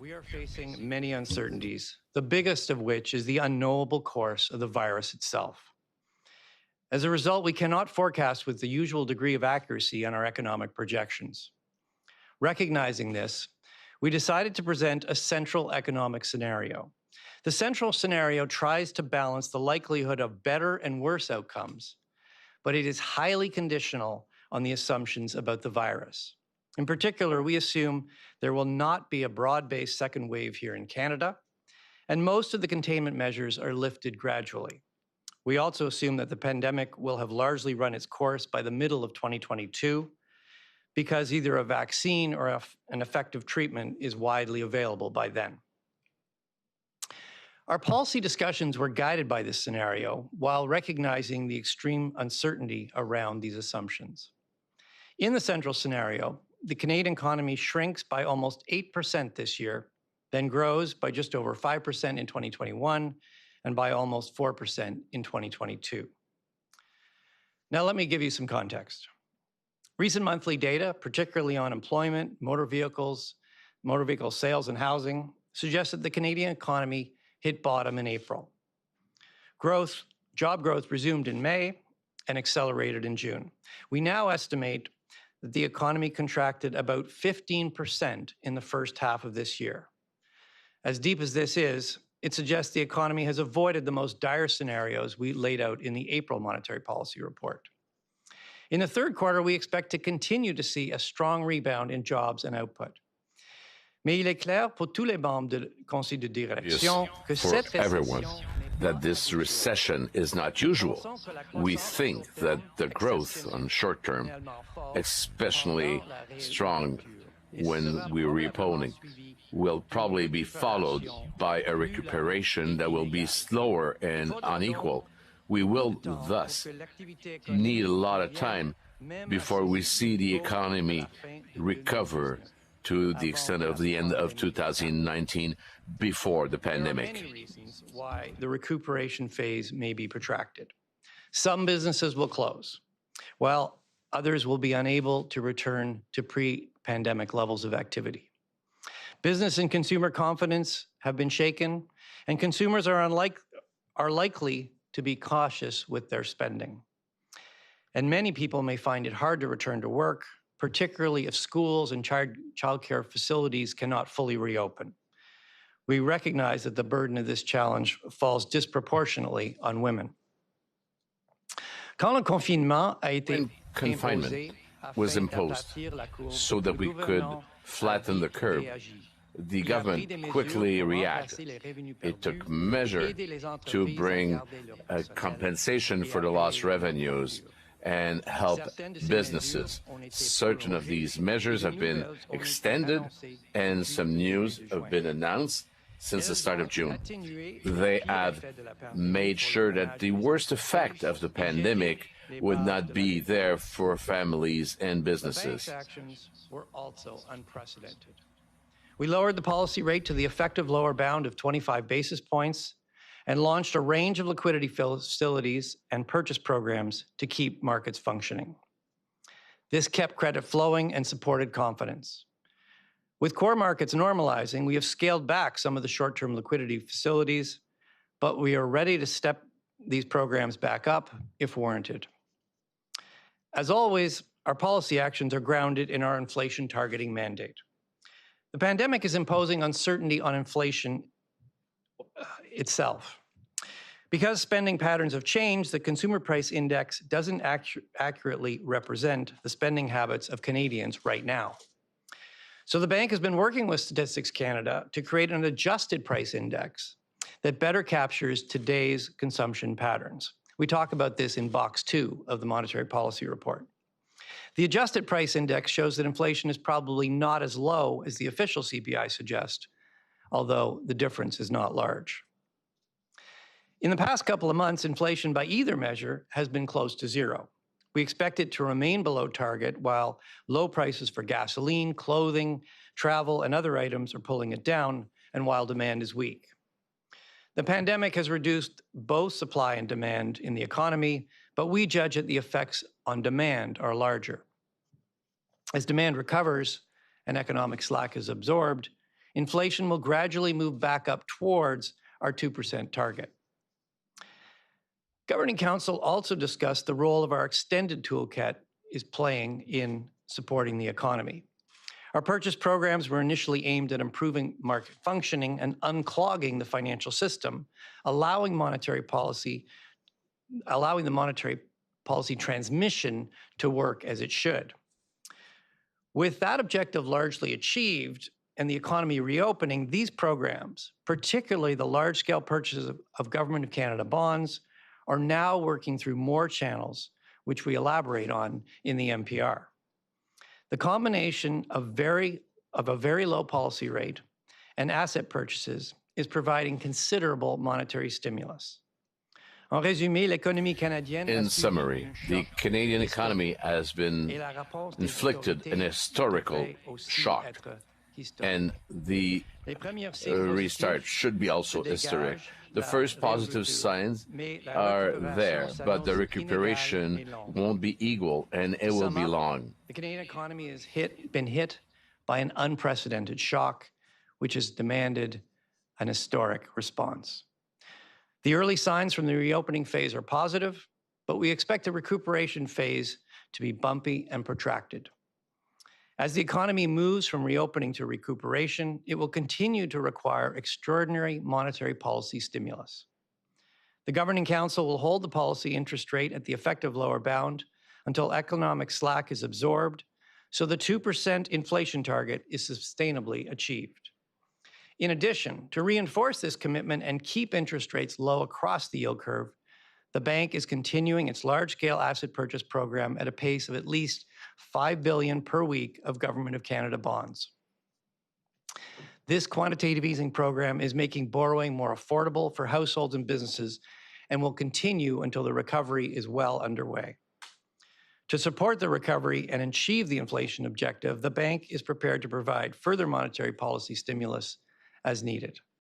We are facing many uncertainties, the biggest of which is the unknowable course of the virus itself. As a result, we cannot forecast with the usual degree of accuracy on our economic projections. Recognizing this, we decided to present a central economic scenario. The central scenario tries to balance the likelihood of better and worse outcomes, but it is highly conditional on the assumptions about the virus. In particular, we assume there will not be a broad-based second wave here in Canada, and most of the containment measures are lifted gradually. We also assume that the pandemic will have largely run its course by the middle of 2022, because either a vaccine or an effective treatment is widely available by then. Our policy discussions were guided by this scenario while recognizing the extreme uncertainty around these assumptions. In the central scenario, the Canadian economy shrinks by almost 8% this year, then grows by just over 5% in 2021 and by almost 4% in 2022. Now let me give you some context. Recent monthly data, particularly on employment, motor vehicle sales and housing, suggests that the Canadian economy hit bottom in April. Job growth resumed in May and accelerated in June. We now estimate that the economy contracted about 15% in the first half of this year. As deep as this is, it suggests the economy has avoided the most dire scenarios we laid out in the April Monetary Policy Report. In the third quarter, we expect to continue to see a strong rebound in jobs and output. Mais il est clair pour tous les membres du Conseil de direction que cette everyone that this recession is not usual. We think that the growth on short term, especially strong when we're reopening, will probably be followed by a recuperation that will be slower and unequal. We will thus need a lot of time before we see the economy recover to the extent of the end of 2019 before the pandemic. There are many reasons why the recuperation phase may be protracted. Some businesses will close, while others will be unable to return to pre-pandemic levels of activity. Business and consumer confidence have been shaken, and consumers are likely to be cautious with their spending. And many people may find it hard to return to work, particularly if schools and childcare facilities cannot fully reopen. We recognize that the burden of this challenge falls disproportionately on women. Quand le confinement a été confinement was imposed so that we could flatten the curve, the government quickly reacted. It took measure to bring a compensation for the lost revenues and help businesses. Certain of these measures have been extended, and some news have been announced since the start of June. They have made sure that the worst effect of the pandemic would not be there for families and businesses. The bank's actions were also unprecedented. We lowered the policy rate to the effective lower bound of 25 basis points and launched a range of liquidity facilities and purchase programs to keep markets functioning. This kept credit flowing and supported confidence. With core markets normalizing, we have scaled back some of the short-term liquidity facilities, but we are ready to step these programs back up if warranted. As always, our policy actions are grounded in our inflation targeting mandate. The pandemic is imposing uncertainty on inflation itself. Because spending patterns have changed, the Consumer Price Index doesn't accurately represent the spending habits of Canadians right now. So the bank has been working with Statistics Canada to create an adjusted price index that better captures today's consumption patterns. We talk about this in Box 2 of the Monetary Policy Report. The adjusted price index shows that inflation is probably not as low as the official CPI suggests, although the difference is not large. In the past couple of months, inflation by either measure has been close to zero. We expect it to remain below target while low prices for gasoline, clothing, travel, and other items are pulling it down, and while demand is weak. The pandemic has reduced both supply and demand in the economy, but we judge that the effects on demand are larger. As demand recovers and economic slack is absorbed, inflation will gradually move back up towards our 2% target. Governing Council also discussed the role of our extended toolkit is playing in supporting the economy. Our purchase programs were initially aimed at improving market functioning and unclogging the financial system, allowing the monetary policy transmission to work as it should. With that objective largely achieved and the economy reopening, these programs, particularly the large-scale purchases of Government of Canada bonds, are now working through more channels, which we elaborate on in the MPR. The combination of a very low policy rate and asset purchases is providing considerable monetary stimulus. In summary, the Canadian economy has been inflicted an historical shock, and the restart should be also historic. The first positive signs are there, but the recuperation won't be equal, and it will be long. The Canadian economy has been hit by an unprecedented shock, which has demanded an historic response. The early signs from the reopening phase are positive, but we expect the recuperation phase to be bumpy and protracted. As the economy moves from reopening to recuperation, it will continue to require extraordinary monetary policy stimulus. The Governing Council will hold the policy interest rate at the effective lower bound until economic slack is absorbed, so the 2% inflation target is sustainably achieved. In addition, to reinforce this commitment and keep interest rates low across the yield curve, the bank is continuing its large-scale asset purchase program at a pace of at least $5 billion per week of Government of Canada bonds. This quantitative easing program is making borrowing more affordable for households and businesses and will continue until the recovery is well underway. To support the recovery and achieve the inflation objective, the bank is prepared to provide further monetary policy stimulus as needed.